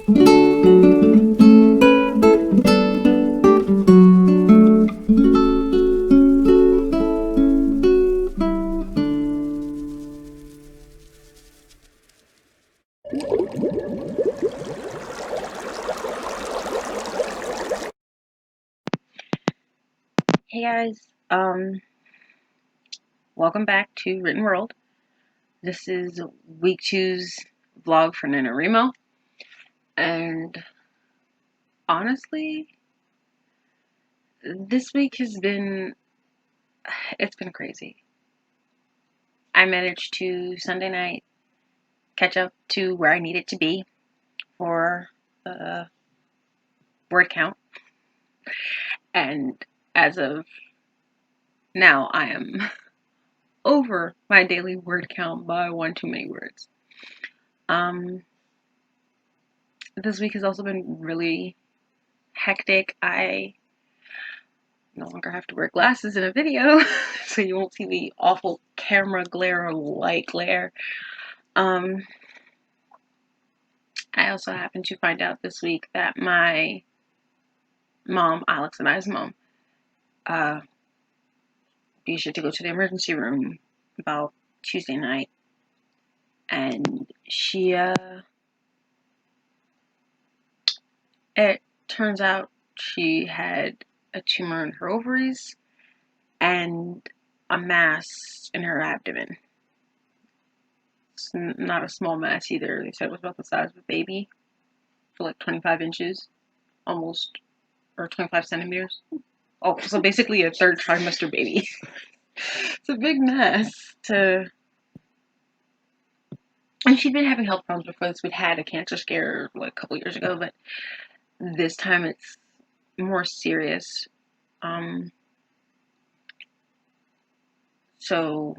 Hey guys, welcome back to Written World. This is week two's vlog for NaNo, and honestly, this week it's been crazy. I managed to Sunday night catch up to where I needed to be for the word count, and as of now, I am over my daily word count by one too many words. This week has also been really hectic. I no longer have to wear glasses in a video, so you won't see the awful camera glare or light glare. I also happened to find out this week that my mom, Alex and I's mom, needed to go to the emergency room about Tuesday night, and it turns out she had a tumor in her ovaries and a mass in her abdomen. It's not a small mass either. They said it was about the size of a baby, for like 25 inches, almost, or 25 centimeters. Oh, so basically a third trimester baby. It's a big mess and she'd been having health problems before this. We'd had a cancer scare like a couple years ago, but this time it's more serious. So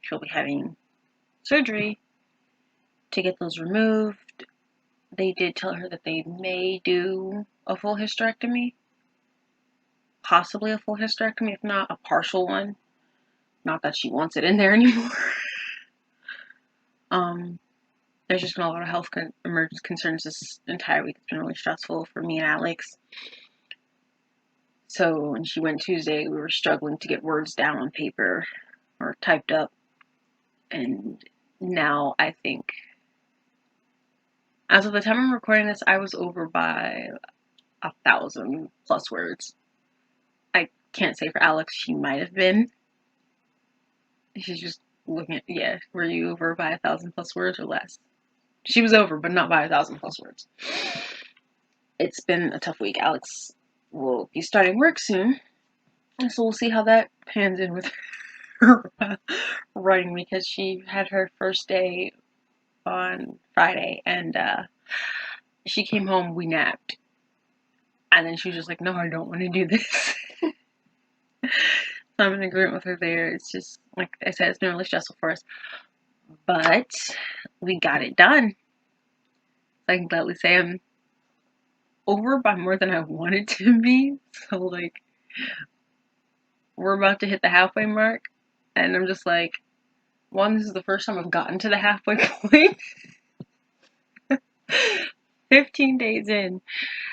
she'll be having surgery to get those removed. They did tell her that they may do a full hysterectomy, possibly a full hysterectomy, if not a partial one. Not that she wants it in there anymore. There's just been a lot of health emergency concerns this entire week. It's been really stressful for me and Alex. So when she went Tuesday, we were struggling to get words down on paper or typed up. And now I think, as of the time I'm recording this, I was over by 1,000 plus words. I can't say for Alex, she might have been. She's just looking at, yeah, were you over by 1,000 plus words or less? She was over, but not by 1,000 plus words. It's been a tough week. Alex will be starting work soon, so we'll see how that pans in with her writing, because she had her first day on Friday, and she came home, we napped, and then she was just like, no, I don't want to do this. So I'm in agreement with her there. It's just, like I said, it's been really stressful for us, but we got it done. I can gladly say I'm over by more than I wanted to be. So like, we're about to hit the halfway mark, and I'm just like, one, this is the first time I've gotten to the halfway point. 15 days in.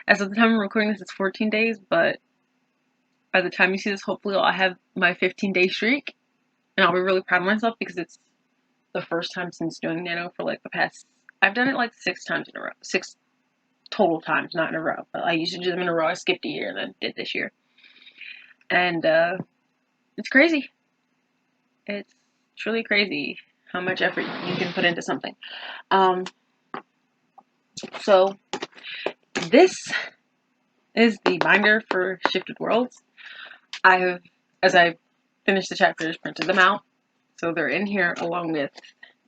As of the time I'm recording this, it's 14 days, but by the time you see this, hopefully I'll have my 15-day streak, and I'll be really proud of myself, because it's the first time since doing NaNo for like the past, I've done it like 6 times in a row. 6 total times, not in a row. But I used to do them in a row. I skipped a year and then did this year. And it's crazy. It's truly crazy how much effort you can put into something. So this is the binder for Shifted Worlds. As I finished the chapters, printed them out. So they're in here along with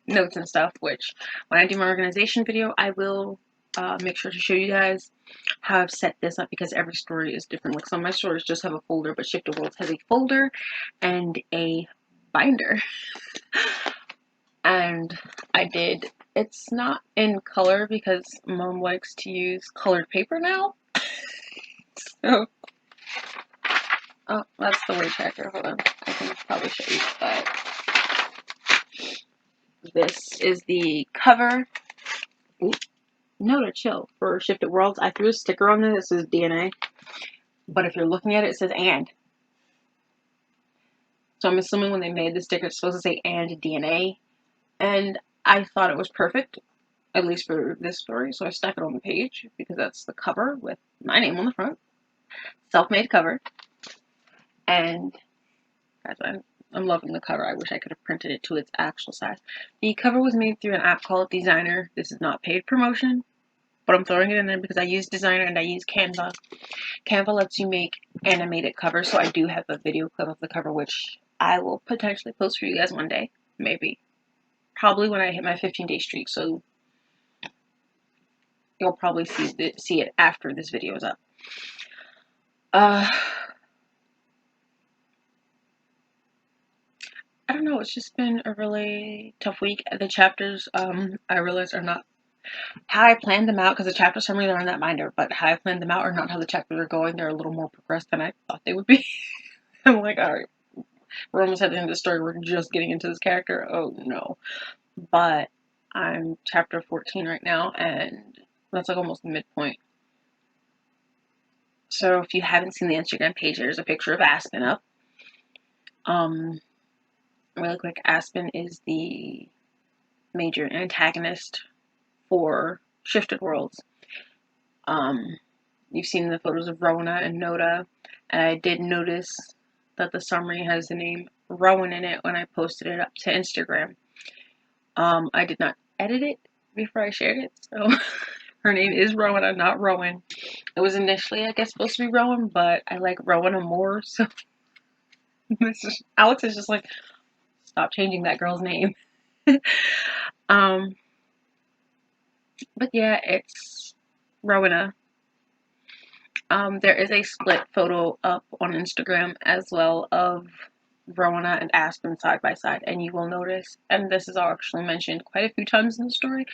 notes and stuff, which when I do my organization video, I will make sure to show you guys how I've set this up, because every story is different. Like, some of my stories just have a folder, but Shifted Worlds has a folder and a binder. And it's not in color because Mom likes to use colored paper now. So, oh, that's the weight tracker. Hold on, I can probably show you, but this is the cover. Ooh, No, to chill. For Shifted Worlds, I threw a sticker on there that says DNA, but if you're looking at it, it says and. So I'm assuming when they made the sticker, it's supposed to say and DNA, and I thought it was perfect, at least for this story, so I stuck it on the page because that's the cover with my name on the front. Self-made cover. And I'm loving the cover. I wish I could have printed it to its actual size. The cover was made through an app called Designer. This is not paid promotion, but I'm throwing it in there because I use Designer and I use Canva. Canva lets you make animated covers, so I do have a video clip of the cover, which I will potentially post for you guys one day. Maybe. Probably when I hit my 15-day streak, so you'll probably see it after this video is up. I don't know, it's just been a really tough week. The chapters, I realize are not how I planned them out, because the chapter summaries are in that binder, but how I planned them out are not how the chapters are going. They're a little more progressed than I thought they would be. I'm like, alright, we're almost at the end of the story, we're just getting into this character. Oh no. But I'm chapter 14 right now, and that's like almost the midpoint. So if you haven't seen the Instagram page, there's a picture of Aspen up. Really quick, Aspen is the major antagonist for Shifted Worlds. You've seen the photos of Rona and Noda, and I did notice that the summary has the name Rowan in it when I posted it up to Instagram. I did not edit it before I shared it, so her name is Rowena, not Rowan. It was initially, I guess, supposed to be Rowan, but I like Rowena more, so Alex is just like, stop changing that girl's name. But yeah, it's Rowena. There is a split photo up on Instagram as well of Rowena and Aspen side by side, and you will notice, and this is actually mentioned quite a few times in the story,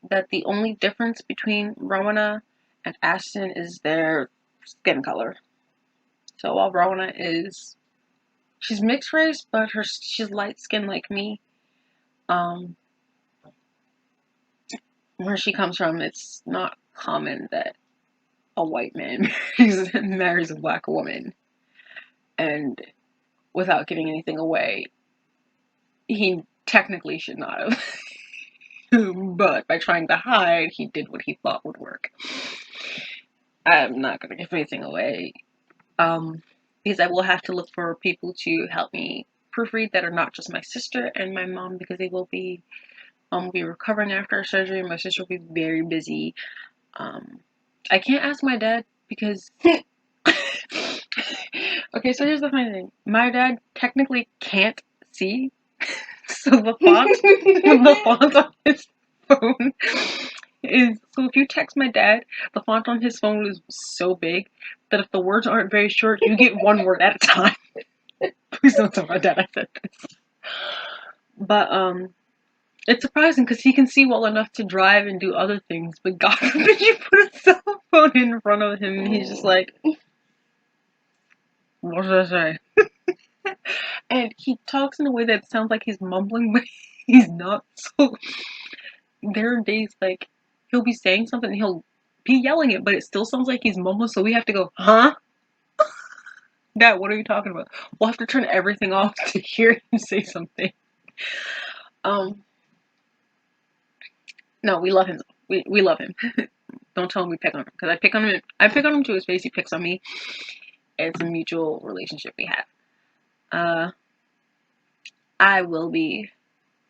that the only difference between Rowena and Aspen is their skin color. So while Rowena she's mixed race, but she's light skinned like me. Where she comes from, it's not common that a white man marries a black woman. And without giving anything away, he technically should not have. But by trying to hide, he did what he thought would work. I'm not going to give anything away. Because I will have to look for people to help me proofread that are not just my sister and my mom, because they will be recovering after surgery. My sister will be very busy. I can't ask my dad because okay, so here's the funny thing. My dad technically can't see, so the font on his phone is, so if you text my dad, the font on his phone is so big that if the words aren't very short, you get one word at a time. Please don't tell my dad I said this. But it's surprising because he can see well enough to drive and do other things, but God forbid you put a cell phone in front of him and he's just like, what should I say? And he talks in a way that sounds like he's mumbling, but he's not. So there are days like he'll be saying something and he'll be yelling it, but it still sounds like he's mumbling, so we have to go, huh? Dad, what are you talking about? We'll have to turn everything off to hear him say something. No, we love him. We love him. Don't tell him we pick on him, because I pick on him. I pick on him to his face. He picks on me. It's a mutual relationship we have. I will be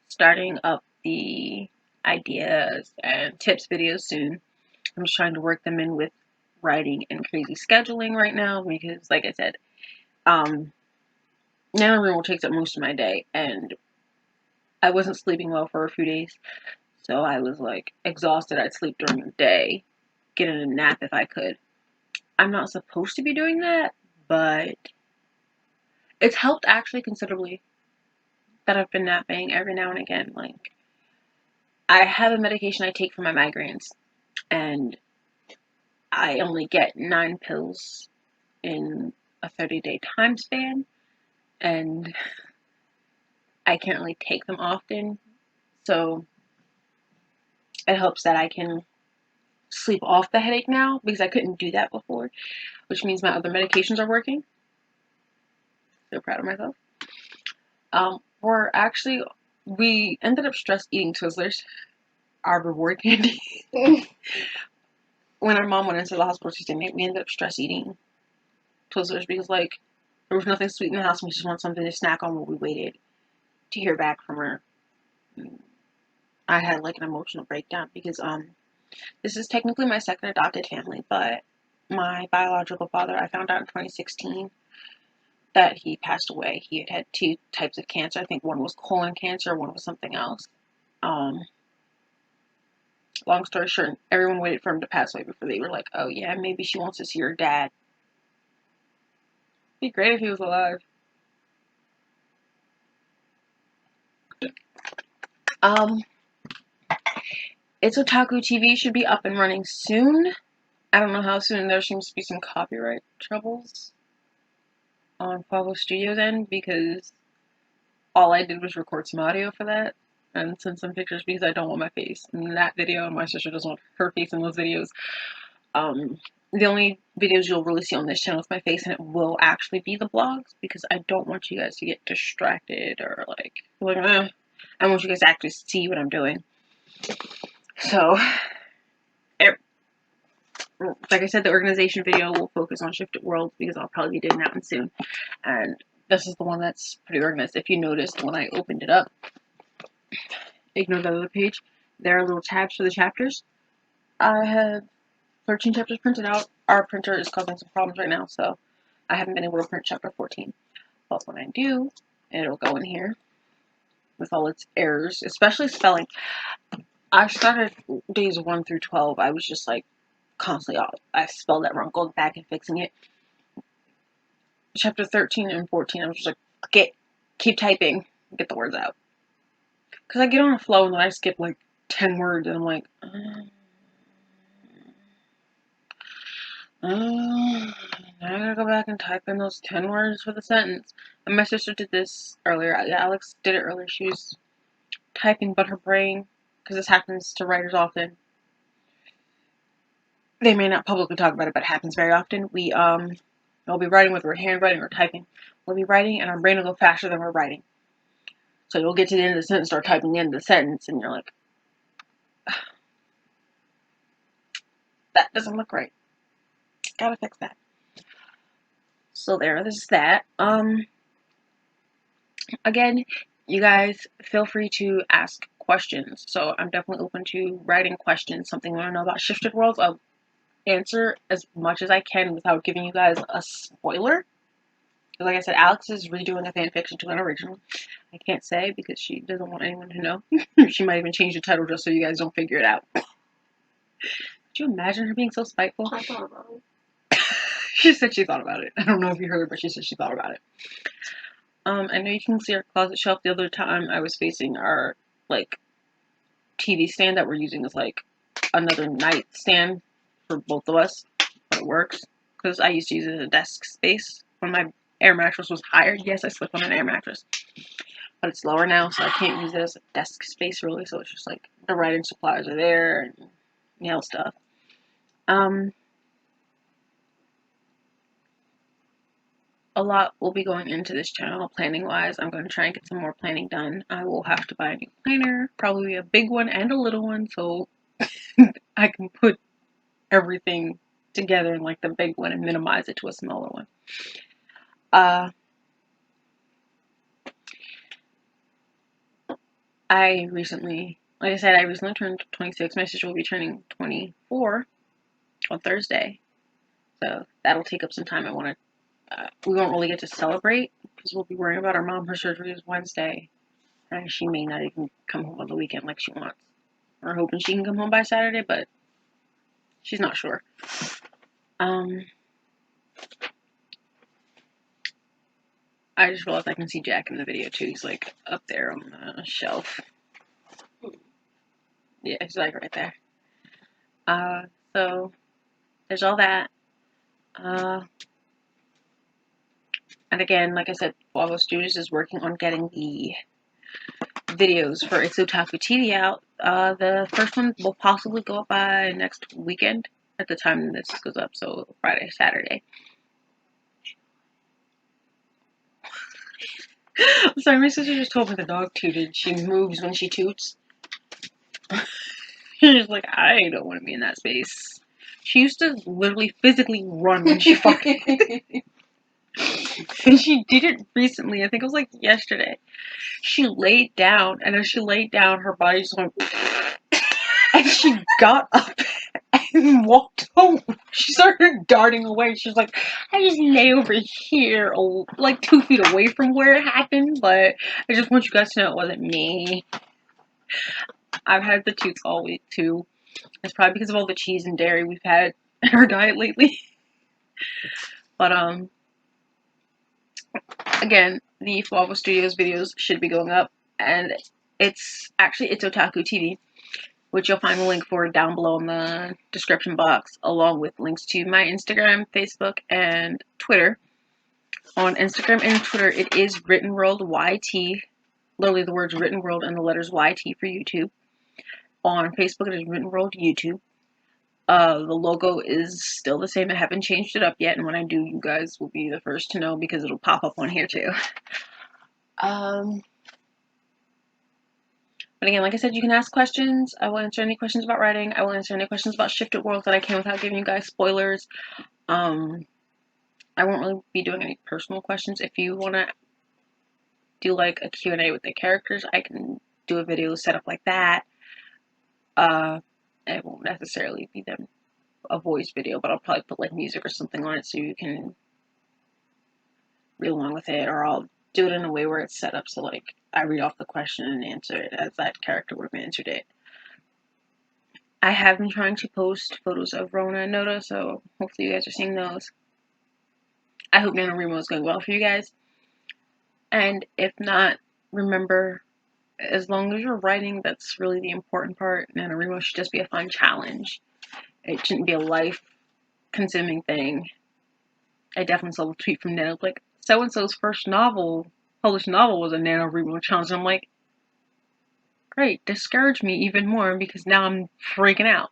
starting up the ideas and tips videos soon. I'm just trying to work them in with writing and crazy scheduling right now because, like I said, NaNo takes up most of my day, and I wasn't sleeping well for a few days, so I was like exhausted. I'd sleep during the day, get in a nap if I could. I'm not supposed to be doing that, but it's helped actually considerably that I've been napping every now and again. Like, I have a medication I take for my migraines, and I only get 9 pills in a 30-day time span, and I can't really take them often, so it helps that I can sleep off the headache now because I couldn't do that before, which means my other medications are working. So proud of myself. We ended up stress eating Twizzlers, our reward candy. When our mom went into the hospital Tuesday night, we ended up stress eating Twizzlers because, like, there was nothing sweet in the house and we just wanted something to snack on while we waited to hear back from her. I had, like, an emotional breakdown because, this is technically my second adopted family, but my biological father, I found out in 2016 that he passed away. He had had 2 types of cancer. I think one was colon cancer, one was something else. Long story short, everyone waited for him to pass away before they were like, oh yeah, maybe she wants to see her dad. It'd be great if he was alive. It's Otaku TV should be up and running soon. I don't know how soon. There seems to be some copyright troubles on Pablo Studios' end because all I did was record some audio for that and send some pictures because I don't want my face in that video and my sister doesn't want her face in those videos. The only videos you'll really see on this channel is my face, and it will actually be the vlogs because I don't want you guys to get distracted or like I want you guys to actually see what I'm doing. So, like I said, the organization video will focus on Shifted Worlds because I'll probably be doing that one soon. And this is the one that's pretty organized. If you noticed when I opened it up, ignore that other page, there are little tabs for the chapters. I have 13 chapters printed out. Our printer is causing some problems right now, so I haven't been able to print chapter 14. But when I do, it'll go in here with all its errors, especially spelling. I started days 1 through 12. I was just like constantly off. I spelled that wrong, going back and fixing it. Chapter 13 and 14, I was just like, keep typing, get the words out. Because I get on a flow and then I skip like 10 words and I'm like, now I gotta go back and type in those 10 words for the sentence. And my sister did this earlier. Alex did it earlier. She was typing, but her brain, because this happens to writers often, they may not publicly talk about it, but it happens very often. We'll be writing whether we're handwriting or typing. We'll be writing, and our brain will go faster than we're writing. So you'll get to the end of the sentence, start typing the end of the sentence, and you're like, that doesn't look right. Gotta fix that. So there, this is that. Again, you guys feel free to ask questions. So I'm definitely open to writing questions, something you want to know about Shifted Worlds. I'll answer as much as I can without giving you guys a spoiler. Like I said, Alex is redoing a fanfiction to an original. I can't say because she doesn't want anyone to know. She might even change the title just so you guys don't figure it out. Could you imagine her being so spiteful? I thought about it. She said she thought about it. I don't know if you heard, but she said she thought about it. I know you can see our closet shelf. The other time I was facing our, like, TV stand that we're using as, like, another nightstand for both of us. But it works. Because I used to use it as a desk space when my air mattress was higher. Yes, I slept on an air mattress. But it's lower now, so I can't use it as a desk space, really. So it's just, like, the writing supplies are there and nail stuff. A lot will be going into this channel planning wise. I'm going to try and get some more planning done. I will have to buy a new planner, probably a big one and a little one, so I can put everything together in like the big one and minimize it to a smaller one. I recently turned 26. My sister will be turning 24 on Thursday, so that'll take up some time. We won't really get to celebrate because we'll be worrying about our mom. Her surgery is Wednesday, and she may not even come home on the weekend like she wants. We're hoping she can come home by Saturday, but she's not sure. I just realized I can see Jack in the video too. He's like up there on the shelf. Yeah, he's like right there. So there's all that. And again, like I said, Bravo Studios is working on getting the videos for It's Otaku TV out. The first one will possibly go up by next weekend at the time this goes up, so Friday, Saturday. I'm sorry, my sister just told me the dog tooted. She moves when she toots. She's like, I don't want to be in that space. She used to literally physically run when she farted. And she did it recently. I think it was like yesterday. She laid down, and as she laid down, her body just went. And she got up and walked home. She started darting away. She was like, I just lay over here, like 2 feet away from where it happened, but I just want you guys to know it wasn't me. I've had the toots all week too. It's probably because of all the cheese and dairy we've had in our diet lately. But again, the Flava Studios videos should be going up, and it's Otaku TV, which you'll find the link for down below in the description box, along with links to my Instagram, Facebook, and Twitter. On Instagram and Twitter, it is Written World YT, literally the words Written World and the letters YT for YouTube. On Facebook, it is Written World YouTube. The logo is still the same. I haven't changed it up yet, and when I do, you guys will be the first to know because it'll pop up on here too. But again, like I said, you can ask questions. I will answer any questions about writing. I will answer any questions about Shifted Worlds that I can without giving you guys spoilers. I won't really be doing any personal questions. If you want to do like a Q&A with the characters, I can do a video set up like that. It won't necessarily be them a voice video, but I'll probably put like music or something on it so you can read along with it, or I'll do it in a way where it's set up so like I read off the question and answer it as that character would have answered it. I have been trying to post photos of Rona and Noda, so hopefully you guys are seeing those. I hope NaNoWriMo is going well for you guys. And if not, remember, as long as you're writing, that's really the important part. NaNoWriMo should just be a fun challenge. It shouldn't be a life-consuming thing. I definitely saw a tweet from Nano, like, so-and-so's first published novel was a NaNoWriMo challenge. I'm like, great, discourage me even more because now I'm freaking out.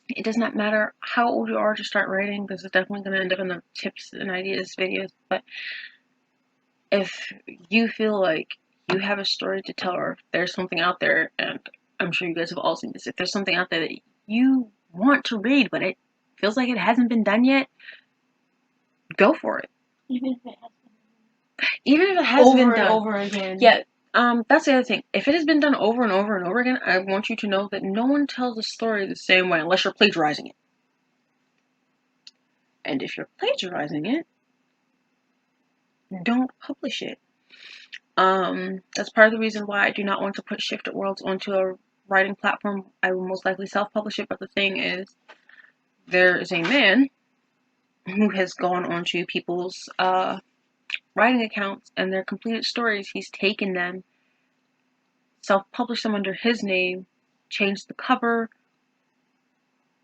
It does not matter how old you are to start writing. This is definitely going to end up in the tips and ideas videos. But if you feel like you have a story to tell, or if there's something out there, and I'm sure you guys have all seen this, if there's something out there that you want to read, but it feels like it hasn't been done yet, go for it. Even if it has been done over again. Yeah. That's the other thing. If it has been done over and over and over again, I want you to know that no one tells a story the same way unless you're plagiarizing it. And if you're plagiarizing it, don't publish it. That's part of the reason why I do not want to put Shifted Worlds onto a writing platform. I will most likely self-publish it, but the thing is, there is a man who has gone onto people's writing accounts and their completed stories. He's taken them, self-published them under his name, changed the cover,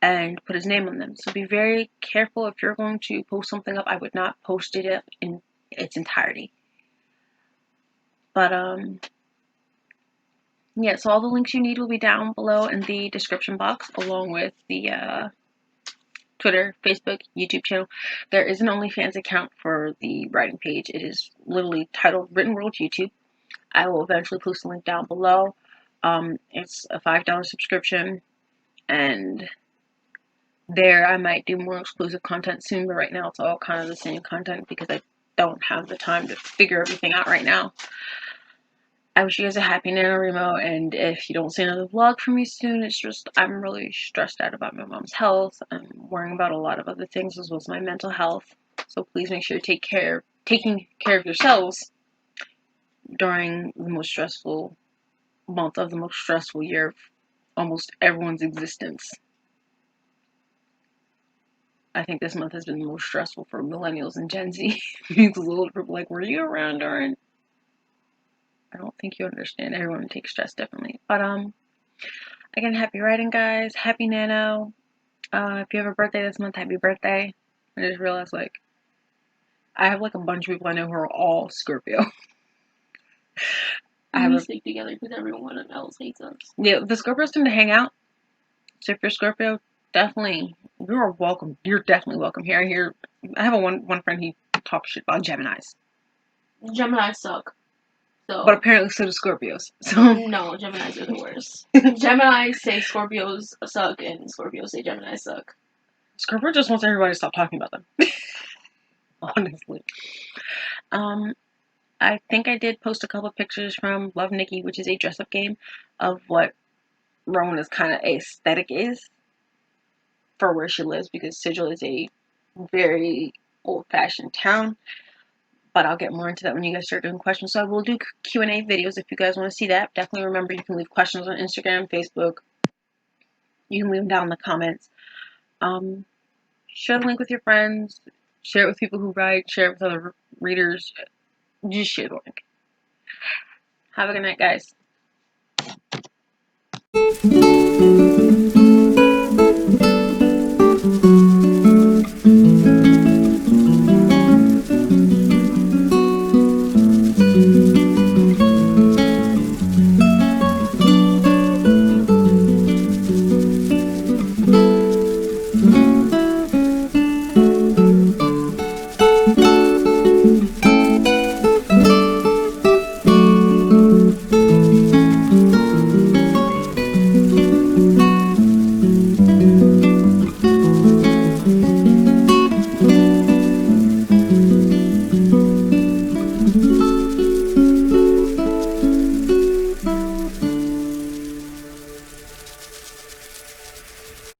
and put his name on them. So be very careful if you're going to post something up. I would not post it up in its entirety. But yeah, so all the links you need will be down below in the description box, along with the Twitter, Facebook, YouTube channel. There is an OnlyFans account for the writing page. It is literally titled Written World YouTube. I will eventually post a link down below. It's a $5 subscription, and there I might do more exclusive content soon, but right now it's all kind of the same content because I don't have the time to figure everything out right now. I wish you guys a happy NaNoWriMo, and if you don't see another vlog from me soon, it's just I'm really stressed out about my mom's health. I'm worrying about a lot of other things as well as my mental health. So please make sure you're taking care of yourselves during the most stressful month of the most stressful year of almost everyone's existence. I think this month has been the most stressful for millennials and Gen Z. Because a little people like, were you around during? I don't think you understand. Everyone takes stress differently. But again, happy writing, guys. Happy Nano. If you have a birthday this month, happy birthday. I just realized like I have like a bunch of people I know who are all Scorpio. We stick together because everyone else hates us. Yeah, the Scorpios tend to hang out. So if you're Scorpio, definitely you're welcome. You're definitely welcome here. I have one friend, he talks shit about Geminis. Geminis suck. So. But apparently so do Scorpios. So no, Geminis are the worst. Geminis say Scorpios suck, and Scorpios say Geminis suck. Scorpio just wants everybody to stop talking about them. Honestly. I think I did post a couple of pictures from Love Nikki, which is a dress-up game of what Rona's kind of aesthetic is for where she lives, because Sigil is a very old-fashioned town. But I'll get more into that when you guys start doing questions. So I will do Q&A videos if you guys want to see that. Definitely remember you can leave questions on Instagram, Facebook. You can leave them down in the comments. Share the link with your friends. Share it with people who write. Share it with other readers. Just share the link. Have a good night, guys.